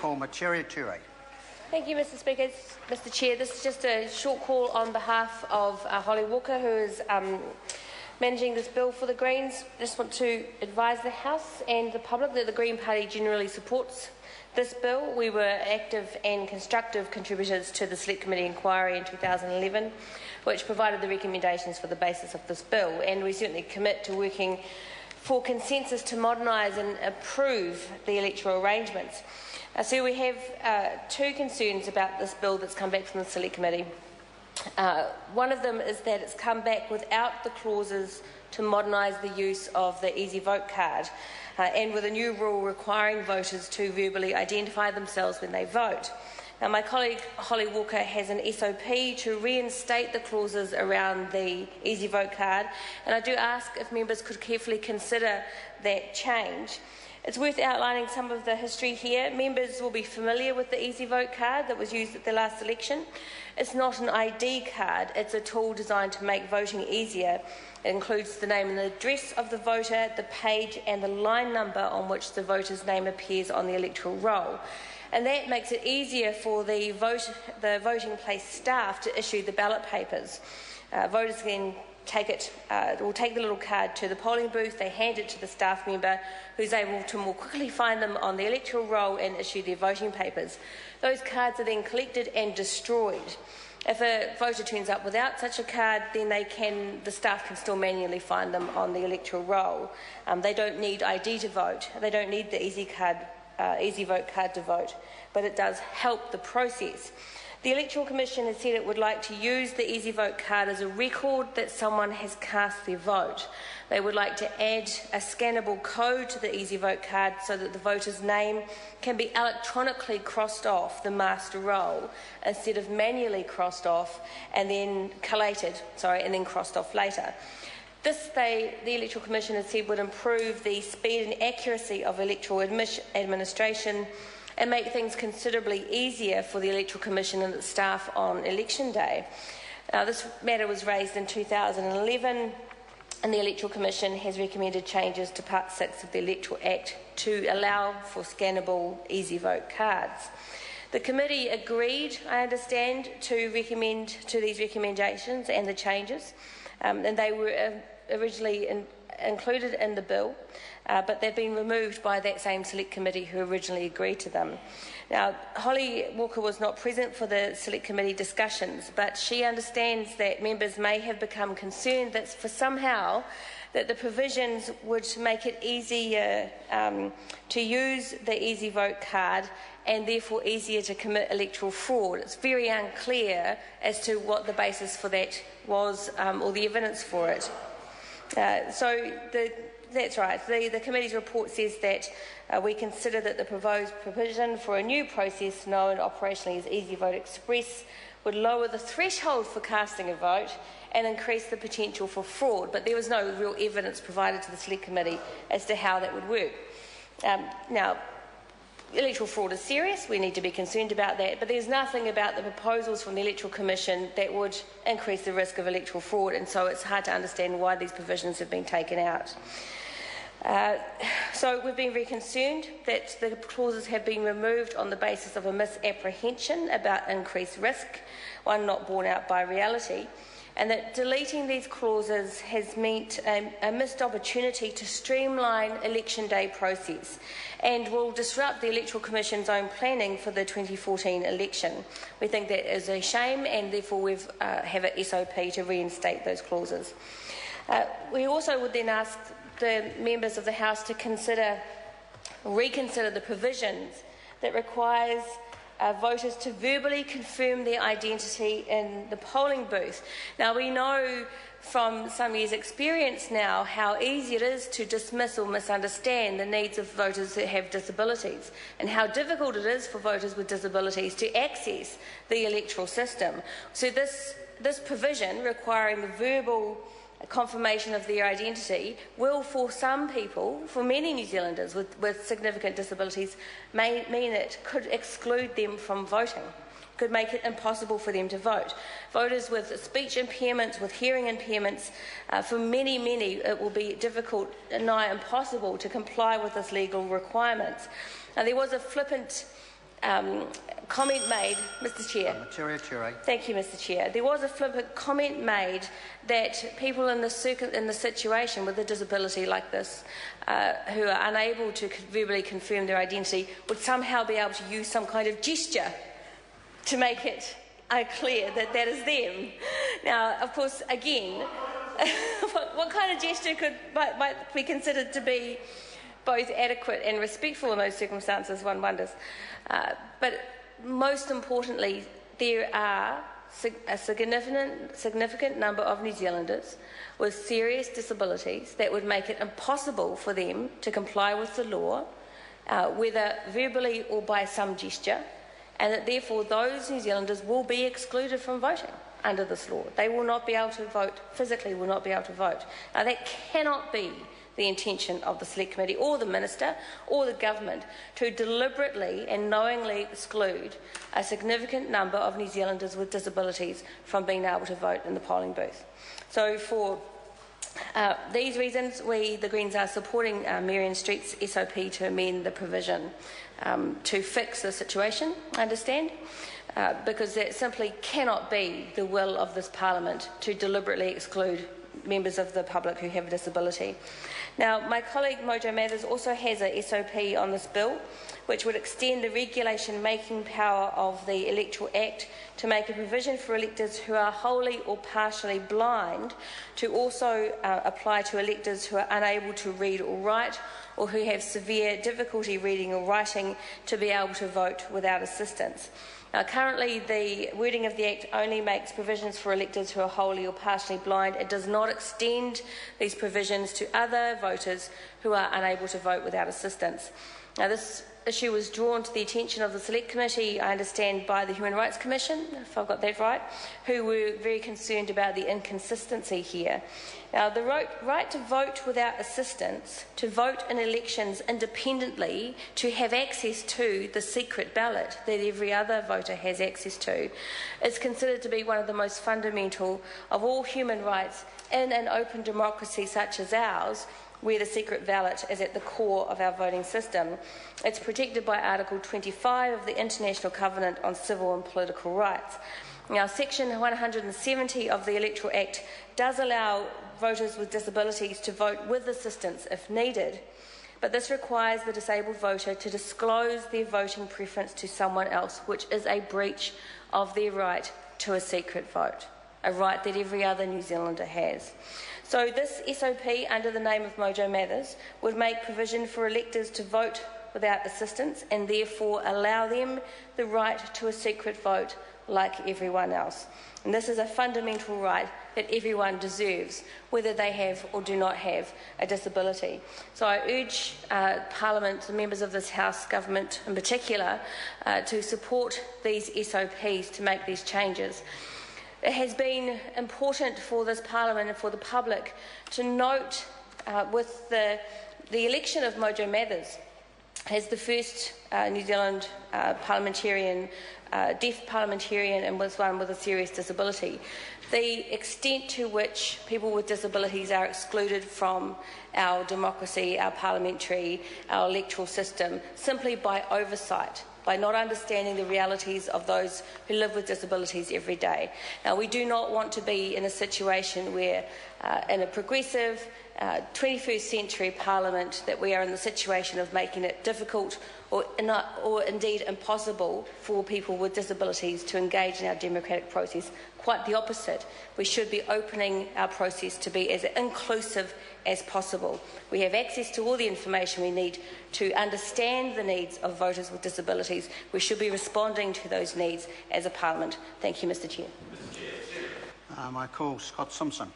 call Macharia Ture. Thank you, Mr Speaker. Mr Chair, this is just a short call on behalf of Holly Walker, who is managing this bill for the Greens. I just want to advise the House and the public that the Green Party generally supports this bill. We were active and constructive contributors to the Select Committee inquiry in 2011, which provided the recommendations for the basis of this bill, and we certainly commit to working for consensus to modernise and improve the electoral arrangements. So we have two concerns about this bill that's come back from the Select Committee. One of them is that it's come back without the clauses to modernise the use of the Easy Vote card, and with a new rule requiring voters to verbally identify themselves when they vote. Now, my colleague Holly Walker has an SOP to reinstate the clauses around the Easy Vote card, and I do ask if members could carefully consider that change. It's worth outlining some of the history here. Members will be familiar with the Easy Vote card that was used at the last election. It's not an ID card, it's a tool designed to make voting easier. It includes the name and the address of the voter, the page and the line number on which the voter's name appears on the electoral roll. And that makes it easier for the voting place staff to issue the ballot papers. Voters can take the little card to the polling booth, they hand it to the staff member who's able to more quickly find them on the electoral roll and issue their voting papers. Those cards are then collected and destroyed. If a voter turns up without such a card, then the staff can still manually find them on the electoral roll. They don't need ID to vote, they don't need the Easy Vote card to vote, but it does help the process. The Electoral Commission has said it would like to use the Easy Vote card as a record that someone has cast their vote. They would like to add a scannable code to the Easy Vote card so that the voter's name can be electronically crossed off the master roll instead of manually crossed off and then and then crossed off later. This, the Electoral Commission has said, would improve the speed and accuracy of electoral administration and make things considerably easier for the Electoral Commission and its staff on election day. This matter was raised in 2011, and the Electoral Commission has recommended changes to Part 6 of the Electoral Act to allow for scannable Easy Vote cards. The committee agreed, I understand, to these recommendations and the changes, and they were originally included in the bill, but they've been removed by that same Select Committee who originally agreed to them. Now, Holly Walker was not present for the Select Committee discussions, but she understands that members may have become concerned that that the provisions would make it easier to use the Easy Vote card and therefore easier to commit electoral fraud. It's very unclear as to what the basis for that was or the evidence for it. That's right. The committee's report says that we consider that the proposed provision for a new process known operationally as Easy Vote Express would lower the threshold for casting a vote and increase the potential for fraud, but there was no real evidence provided to the Select Committee as to how that would work. Now, electoral fraud is serious, we need to be concerned about that, but there's nothing about the proposals from the Electoral Commission that would increase the risk of electoral fraud, and so it's hard to understand why these provisions have been taken out. So we've been very concerned that the clauses have been removed on the basis of a misapprehension about increased risk, one not borne out by reality, and that deleting these clauses has meant a missed opportunity to streamline election day process and will disrupt the Electoral Commission's own planning for the 2014 election. We think that is a shame, and therefore we have an SOP to reinstate those clauses. We also would then ask the members of the House to reconsider the provisions that requires voters to verbally confirm their identity in the polling booth. Now, we know from some years' experience now how easy it is to dismiss or misunderstand the needs of voters that have disabilities, and how difficult it is for voters with disabilities to access the electoral system. So this provision requiring the verbal confirmation of their identity will, for some people, for many New Zealanders with significant disabilities, may mean it could exclude them from voting, could make it impossible for them to vote. Voters with speech impairments, with hearing impairments, for many, it will be difficult, nigh impossible, to comply with this legal requirement. Now, there was a flippant comment made, Mr. Chair. Thank you, Mr. Chair. There was a flippant comment made that people in the situation with a disability like this, who are unable to verbally confirm their identity, would somehow be able to use some kind of gesture to make it clear that that is them. Now, of course, again, what kind of gesture might be considered to be both adequate and respectful in those circumstances, one wonders. But most importantly, there are a significant number of New Zealanders with serious disabilities that would make it impossible for them to comply with the law, whether verbally or by some gesture, and that therefore those New Zealanders will be excluded from voting under this law. They will not be able to vote, physically will not be able to vote. Now that cannot be the intention of the Select Committee or the Minister or the Government, to deliberately and knowingly exclude a significant number of New Zealanders with disabilities from being able to vote in the polling booth. So for these reasons, we, the Greens, are supporting Marion Street's SOP to amend the provision to fix the situation, I understand, because it simply cannot be the will of this Parliament to deliberately exclude members of the public who have a disability. Now, my colleague Mojo Mathers also has a SOP on this bill, which would extend the regulation-making power of the Electoral Act to make a provision for electors who are wholly or partially blind to also apply to electors who are unable to read or write, or who have severe difficulty reading or writing, to be able to vote without assistance. Now, currently, the wording of the Act only makes provisions for electors who are wholly or partially blind. It does not extend these provisions to other voters who are unable to vote without assistance. Now, this issue was drawn to the attention of the Select Committee, I understand, by the Human Rights Commission, if I've got that right, who were very concerned about the inconsistency here. Now, the right to vote without assistance, to vote in elections independently, to have access to the secret ballot that every other voter has access to, is considered to be one of the most fundamental of all human rights in an open democracy such as ours, where the secret ballot is at the core of our voting system. It's protected by Article 25 of the International Covenant on Civil and Political Rights. Now, Section 170 of the Electoral Act does allow voters with disabilities to vote with assistance if needed, but this requires the disabled voter to disclose their voting preference to someone else, which is a breach of their right to a secret vote, a right that every other New Zealander has. So this SOP, under the name of Mojo Mathers, would make provision for electors to vote without assistance and therefore allow them the right to a secret vote like everyone else. And this is a fundamental right that everyone deserves, whether they have or do not have a disability. So I urge Parliament, the members of this House, Government in particular, to support these SOPs to make these changes. It has been important for this Parliament and for the public to note with the election of Mojo Mathers as the first New Zealand parliamentarian, deaf parliamentarian, and was one with a serious disability, the extent to which people with disabilities are excluded from our democracy, our parliamentary, our electoral system, simply by oversight, by not understanding the realities of those who live with disabilities every day. Now, we do not want to be in a situation where, in a progressive 21st century Parliament, that we are in the situation of making it difficult or indeed impossible for people with disabilities to engage in our democratic process. Quite the opposite. We should be opening our process to be as inclusive as possible. We have access to all the information we need to understand the needs of voters with disabilities. We should be responding to those needs as a Parliament. Thank you, Mr. Chair. I call Scott Simpson.